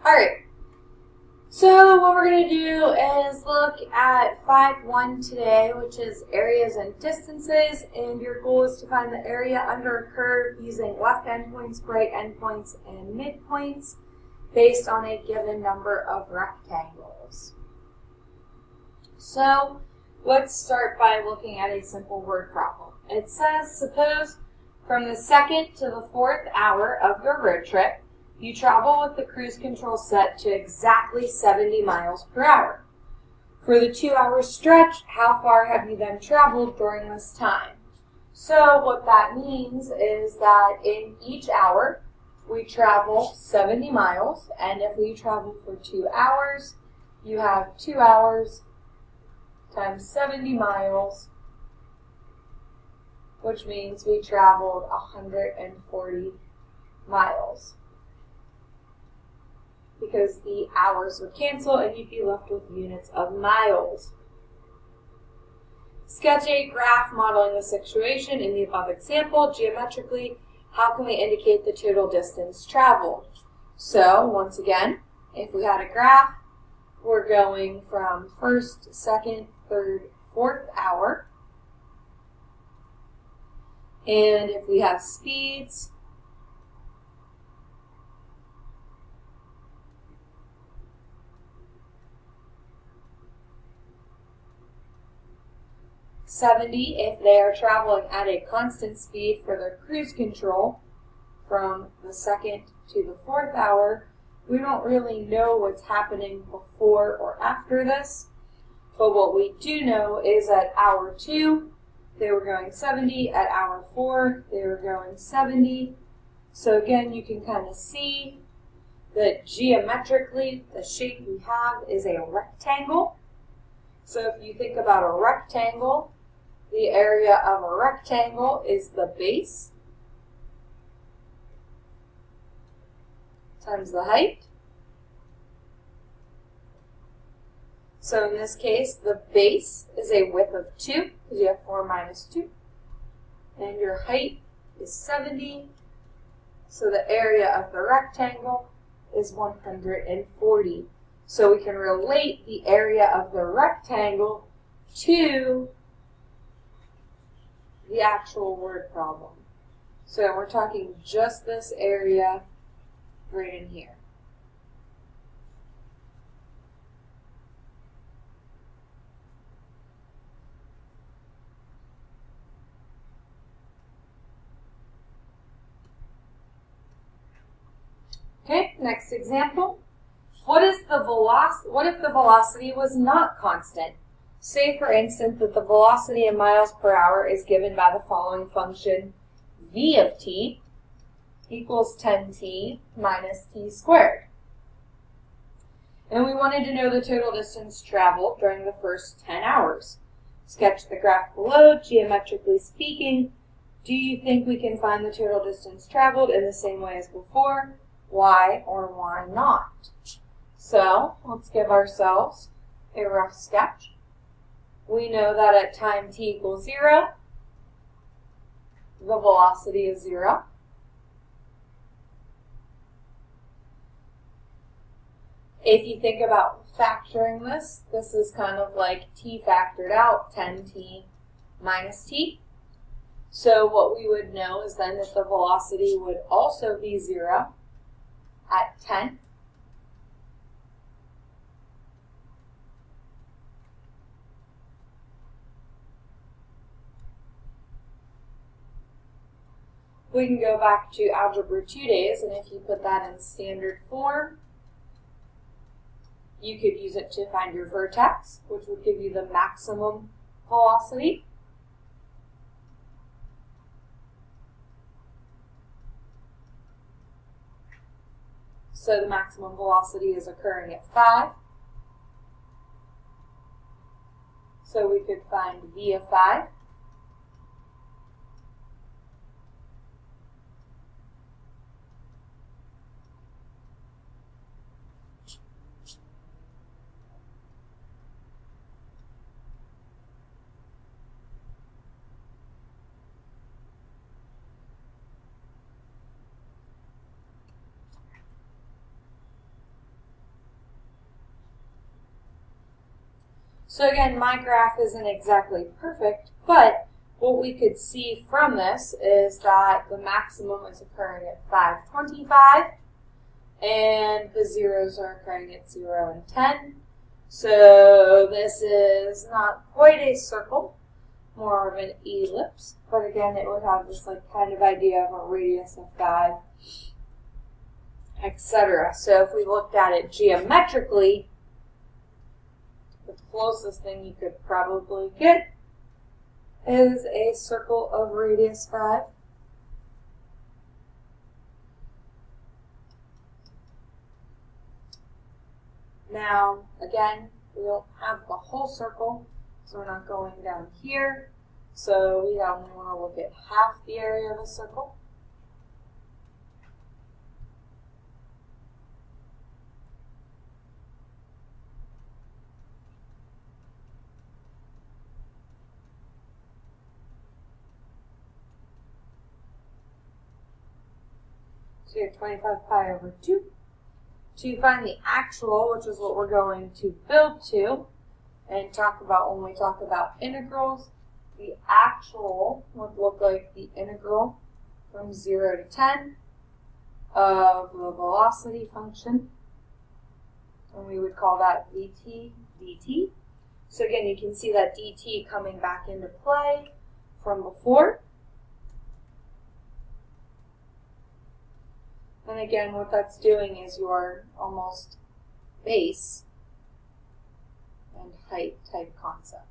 Alright, so what we're going to do is look at 5.1 today, which is areas and distances, and your goal is to find the area under a curve using left endpoints, right endpoints, and midpoints based on a given number of rectangles. So let's start by looking at a simple word problem. It says, suppose from the second to the fourth hour of your road trip, you travel with the cruise control set to exactly 70 miles per hour. For the 2-hour stretch, how far have you then traveled during this time? So what that means is that in each hour, we travel 70 miles, and if we travel for 2 hours, you have 2 hours times 70 miles, which means we traveled 140 miles. Because the hours would cancel and you'd be left with units of miles. Sketch a graph modeling the situation in the above example. Geometrically, how can we indicate the total distance traveled? So, once again, if we had a graph, we're going from first, second, third, fourth hour. And if we have speeds, if they are traveling at a constant speed for their cruise control from the second to the fourth hour, we don't really know what's happening before or after this. But what we do know is at hour 2, they were going 70. At hour 4, they were going 70. So again, you can kind of see that geometrically, the shape we have is a rectangle. So if you think about a rectangle, the area of a rectangle is the base times the height. So in this case, the base is a width of 2, because you have 4 minus 2. And your height is 70, so the area of the rectangle is 140. So we can relate the area of the rectangle to the actual word problem. So we're talking just this area right in here. Okay, next example. What if the velocity was not constant? Say, for instance, that the velocity in miles per hour is given by the following function, v of t equals 10t minus t squared. And we wanted to know the total distance traveled during the first 10 hours. Sketch the graph below. Geometrically speaking, do you think we can find the total distance traveled in the same way as before? Why or why not? So, let's give ourselves a rough sketch. We know that at time t equals 0, the velocity is 0. If you think about factoring this, this is kind of like t factored out, 10t minus t. So what we would know is then that the velocity would also be 0 at 10. We can go back to Algebra 2 days, and if you put that in standard form, you could use it to find your vertex, which would give you the maximum velocity. So the maximum velocity is occurring at 5. So we could find v of 5. So again, my graph isn't exactly perfect, but what we could see from this is that the maximum is occurring at 525, and the zeros are occurring at 0 and 10. So this is not quite a circle, more of an ellipse, but again, it would have this like kind of idea of a radius of 5, etc. So if we looked at it geometrically, the closest thing you could probably get is a circle of radius 5. Now, again, we don't have the whole circle, so we're not going down here. So we only want to look at half the area of a circle. So you have 25 pi over 2. To find the actual, which is what we're going to build to and talk about when we talk about integrals, the actual would look like the integral from 0 to 10 of the velocity function, and we would call that vt dt. So again, you can see that dt coming back into play from before. And again, what that's doing is your almost base and height type concept.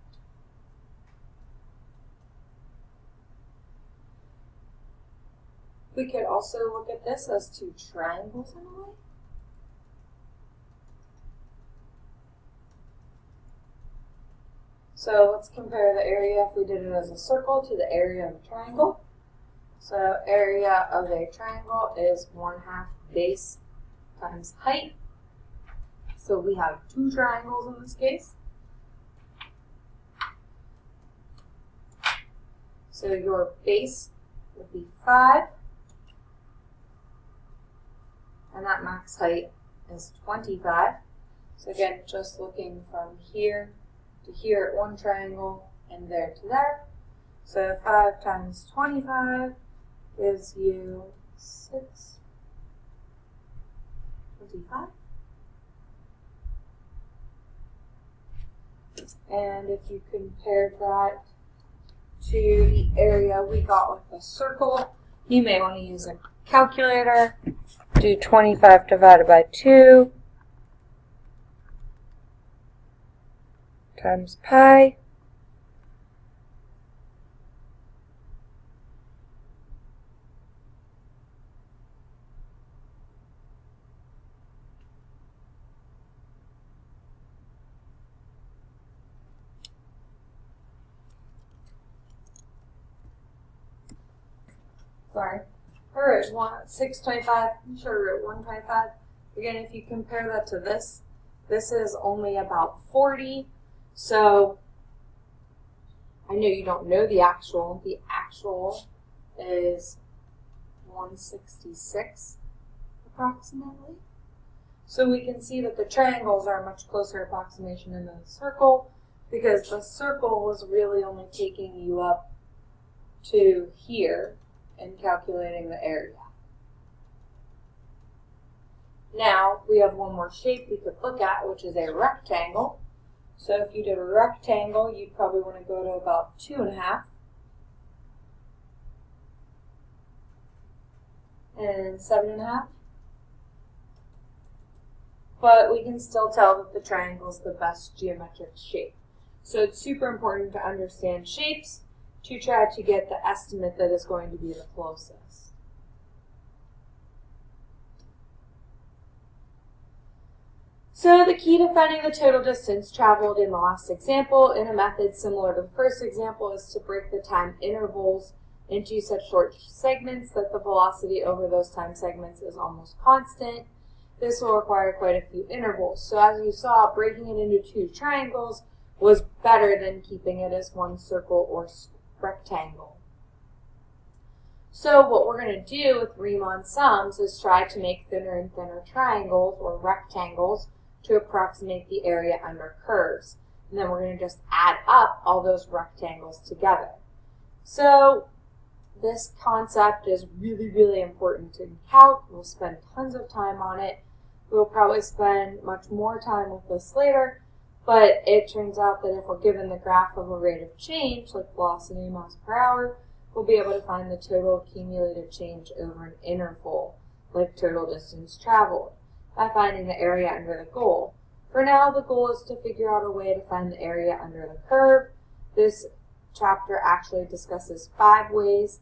We could also look at this as two triangles in a way. So let's compare the area, if we did it as a circle, to the area of a triangle. So area of a triangle is 1/2 base times height. So we have two triangles in this case. So your base would be 5, and that max height is 25. So again, just looking from here to here at one triangle and there to there. So 5 times 25 gives you 625. And if you compare that to the area we got with the circle, you may want to use a calculator. Do 25 divided by 2 times pi. Sorry, we're at 625, I'm sure we're at 125. Again, if you compare that to this is only about 40. So I know you don't know the actual. The actual is 166 approximately. So we can see that the triangles are a much closer approximation than the circle, because the circle was really only taking you up to here and calculating the area. Now we have one more shape we could look at, which is a rectangle. So if you did a rectangle, you'd probably want to go to about 2.5. And 7.5. But we can still tell that the triangle is the best geometric shape. So it's super important to understand shapes to try to get the estimate that is going to be the closest. So the key to finding the total distance traveled in the last example in a method similar to the first example is to break the time intervals into such short segments that the velocity over those time segments is almost constant. This will require quite a few intervals. So as you saw, breaking it into two triangles was better than keeping it as one circle or rectangle. So what we're going to do with Riemann sums is try to make thinner and thinner triangles or rectangles to approximate the area under curves. And then we're going to just add up all those rectangles together. So this concept is really, really important in calc. We'll spend tons of time on it. We'll probably spend much more time with this later, but it turns out that if we're given the graph of a rate of change, like velocity in miles per hour, we'll be able to find the total accumulated change over an interval, like total distance traveled, by finding the area under the goal. For now, the goal is to figure out a way to find the area under the curve. This chapter actually discusses 5 ways.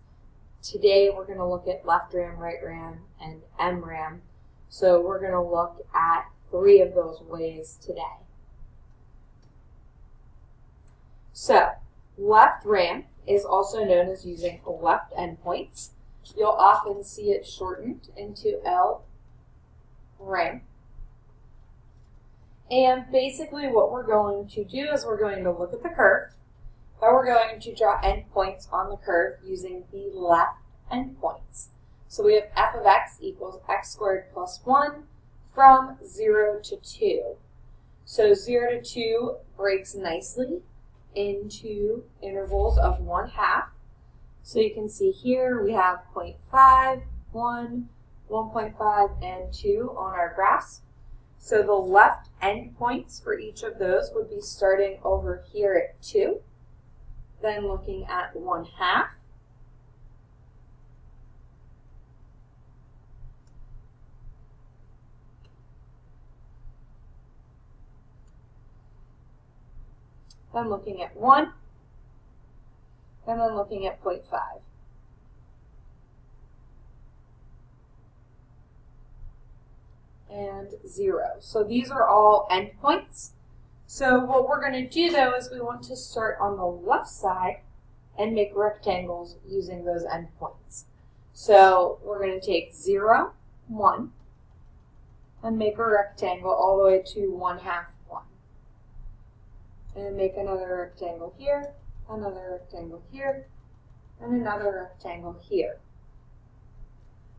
Today we're going to look at left ram, right ram, and M ram. So we're going to look at 3 of those ways today. So left ram is also known as using left endpoints. You'll often see it shortened into L ram. And basically what we're going to do is we're going to look at the curve, and we're going to draw endpoints on the curve using the left endpoints. So we have f of x equals x squared plus 1 from 0 to 2. So 0 to 2 breaks nicely into intervals of 1/2. So you can see here we have 0.5, 1, 1.5, and 2 on our graphs. So the left endpoints for each of those would be starting over here at 2, then looking at 1/2, then looking at 1, and then looking at 0.5. And 0. So these are all endpoints. So what we're going to do though is we want to start on the left side and make rectangles using those endpoints. So we're going to take 0, 1, and make a rectangle all the way to 1/2, 1. And make another rectangle here, another rectangle here, and another rectangle here.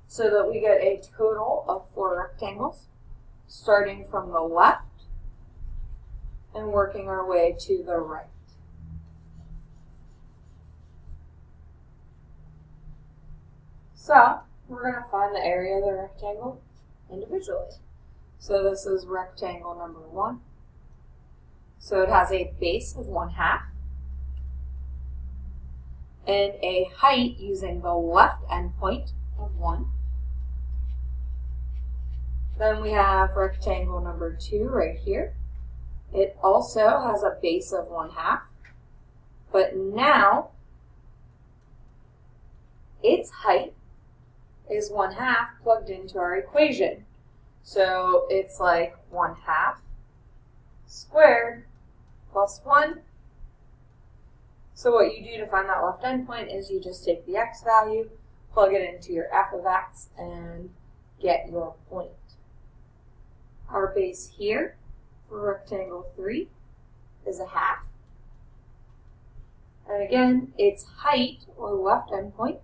So that we get a total of 4 rectangles, starting from the left and working our way to the right. So we're going to find the area of the rectangle individually. So this is rectangle number 1. So it has a base of 1/2 and a height using the left endpoint of 1. Then we have rectangle number 2 right here. It also has a base of 1/2, but now its height is 1/2 plugged into our equation. So it's like 1/2 squared plus 1. So what you do to find that left endpoint is you just take the x value, plug it into your f of x, and get your point. Our base here for rectangle 3 is 1/2. And again, its height, or left endpoint,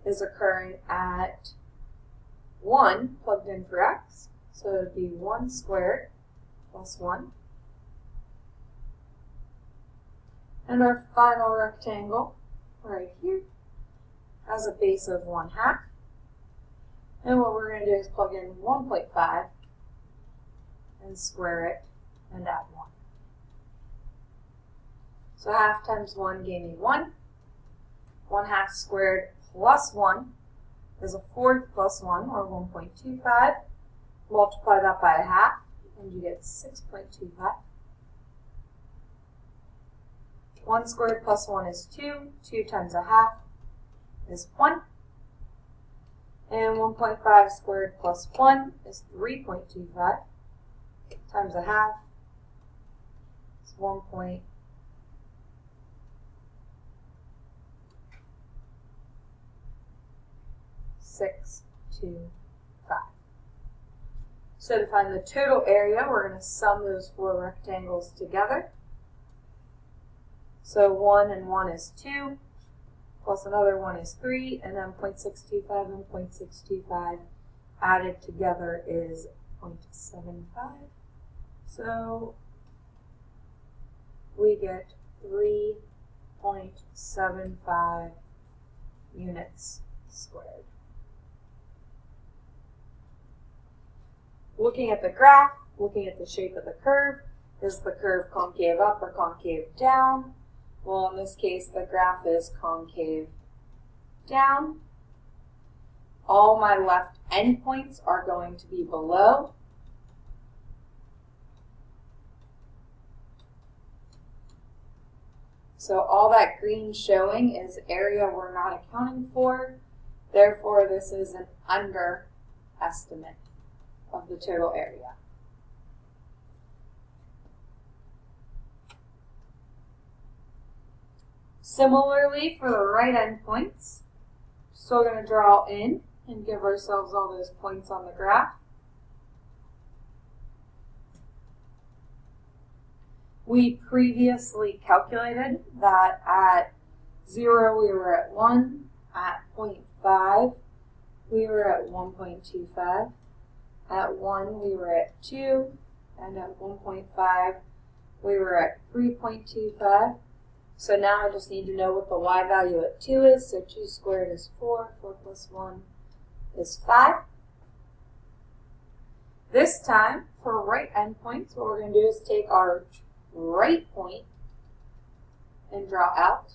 is occurring at 1 plugged in for x. So it would be 1 squared plus 1. And our final rectangle right here has a base of 1/2. And what we're going to do is plug in 1.5 and square it and add 1. So 1/2 times 1 gave me 1. 1/2 squared plus 1 is a 4th plus 1, or 1.25. Multiply that by 1/2, and you get 6.25. 1 squared plus 1 is 2. 2 times 1/2 is 1. And 1.5 squared plus 1 is 3.25. Times 1/2 is 1.625. So to find the total area, we're going to sum those 4 rectangles together. So 1 and 1 is 2, plus another 1 is 3, and then 0.625 and 0.625 added together is 0.75. So we get 3.75 units squared. Looking at the graph, looking at the shape of the curve, is the curve concave up or concave down? Well, in this case, the graph is concave down. All my left endpoints are going to be below. So all that green showing is area we're not accounting for. Therefore, this is an underestimate of the total area. Similarly, for the right endpoints, still going to draw in and give ourselves all those points on the graph. We previously calculated that at 0 we were at 1, at 0.5 we were at 1.25, at 1 we were at 2, and at 1.5 we were at 3.25. So now I just need to know what the y value at 2 is. So 2 squared is 4, 4 plus 1 is 5. This time, for right endpoints, what we're going to do is take our right point and draw out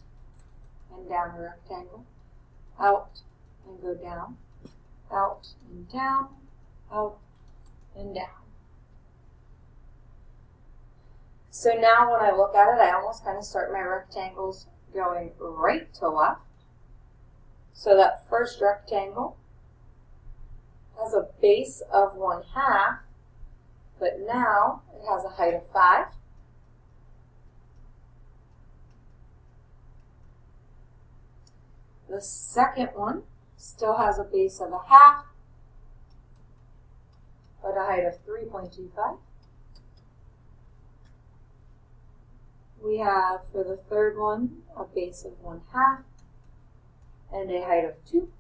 and down a rectangle, out and go down, out and down, out and down. So now when I look at it, I almost kind of start my rectangles going right to left. So that first rectangle has a base of 1/2, but now it has a height of 5. The second one still has a base of 1/2, but a height of 3.25. We have, for the third one, a base of 1/2 and a height of 2.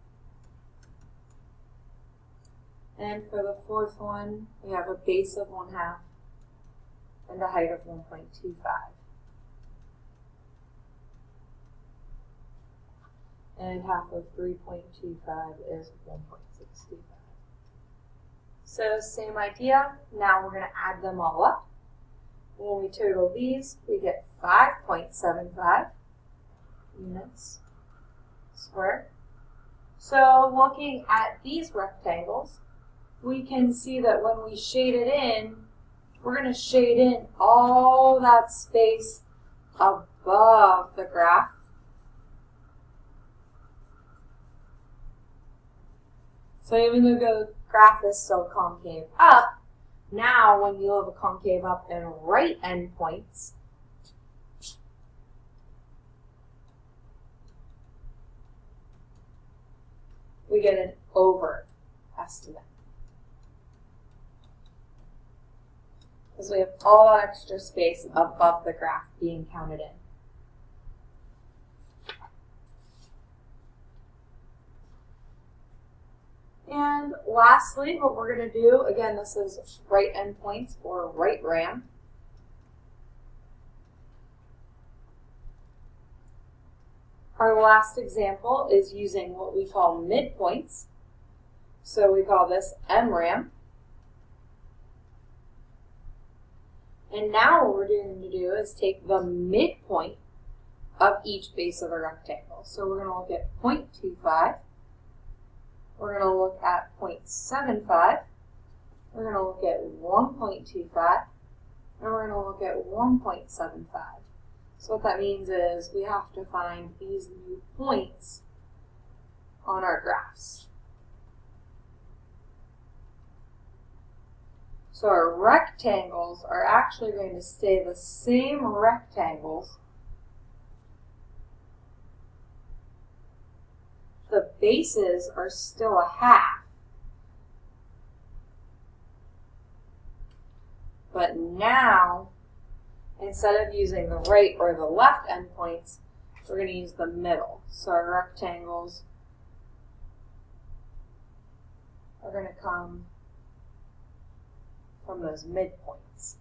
And for the fourth one, we have a base of 1/2 and a height of 1.25. And half of 3.25 is 1.65. So same idea. Now we're going to add them all up. When we total these, we get 5.75 units squared. So looking at these rectangles, we can see that when we shade it in, we're going to shade in all that space above the graph. So even though the graph is still concave up, now when you have a concave up and right endpoints, we get an over estimate. Because we have all that extra space above the graph being counted in. And lastly, what we're going to do, again, this is right endpoints or right RAM. Our last example is using what we call midpoints. So we call this MRAM. And now what we're going to do is take the midpoint of each base of a rectangle. So we're going to look at 0.25. We're going to look at 0.75, we're going to look at 1.25, and we're going to look at 1.75. So what that means is we have to find these new points on our graphs. So our rectangles are actually going to stay the same rectangles. The bases are still 1/2. But now, instead of using the right or the left endpoints, we're going to use the middle. So our rectangles are going to come from those midpoints.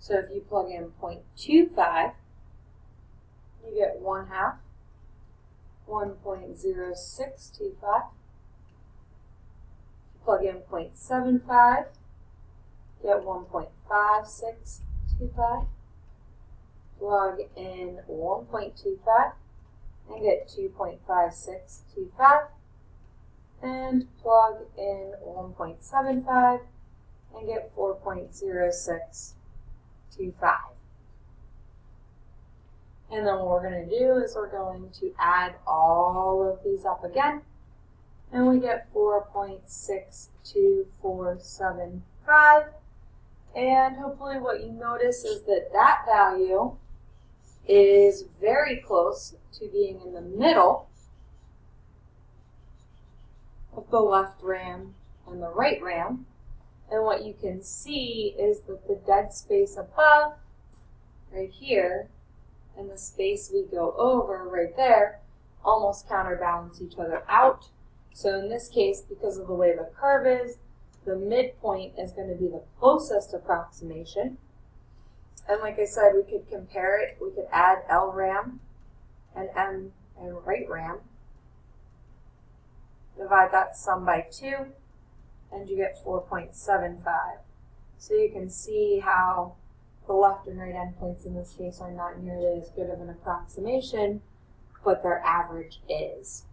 So if you plug in 0.25, you get 1/2, 1.0625. Plug in 0.75, get 1.5625. Plug in 1.25 and get 2.5625. And plug in 1.75 and get 4.0625. And then what we're going to do is we're going to add all of these up again, and we get 4.62475. And hopefully what you notice is that that value is very close to being in the middle of the left RAM and the right RAM. And what you can see is that the dead space above, right here, and the space we go over right there almost counterbalance each other out. So in this case, because of the way the curve is, the midpoint is going to be the closest approximation. And like I said, we could compare it. We could add LRAM and M and right RAM. Divide that sum by 2, and you get 4.75. So you can see how the left and right endpoints in this case are not nearly as good of an approximation, but their average is.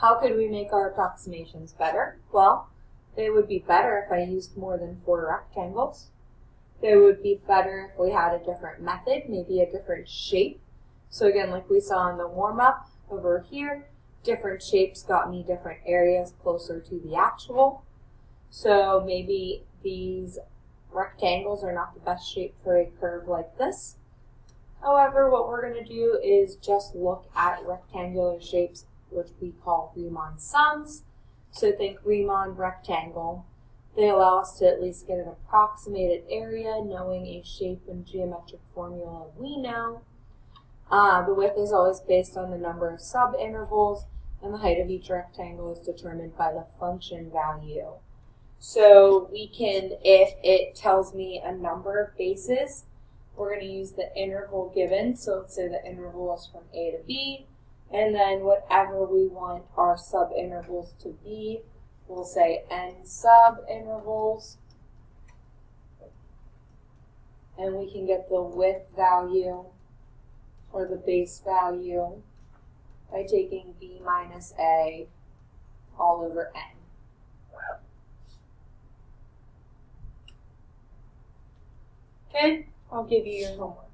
How could we make our approximations better? Well, they would be better if I used more than 4 rectangles. They would be better if we had a different method, maybe a different shape. So again, like we saw in the warm-up over here, different shapes got me different areas closer to the actual. So maybe these rectangles are not the best shape for a curve like this. However, what we're going to do is just look at rectangular shapes, which we call Riemann sums. So think Riemann rectangle. They allow us to at least get an approximated area, knowing a shape and geometric formula we know. The width is always based on the number of subintervals, and the height of each rectangle is determined by the function value. So we can, if it tells me a number of bases, we're going to use the interval given. So let's say the interval is from A to B, and then whatever we want our subintervals to be, we'll say n subintervals, and we can get the width value or the base value by taking b minus a all over n. Okay, I'll give you your homework.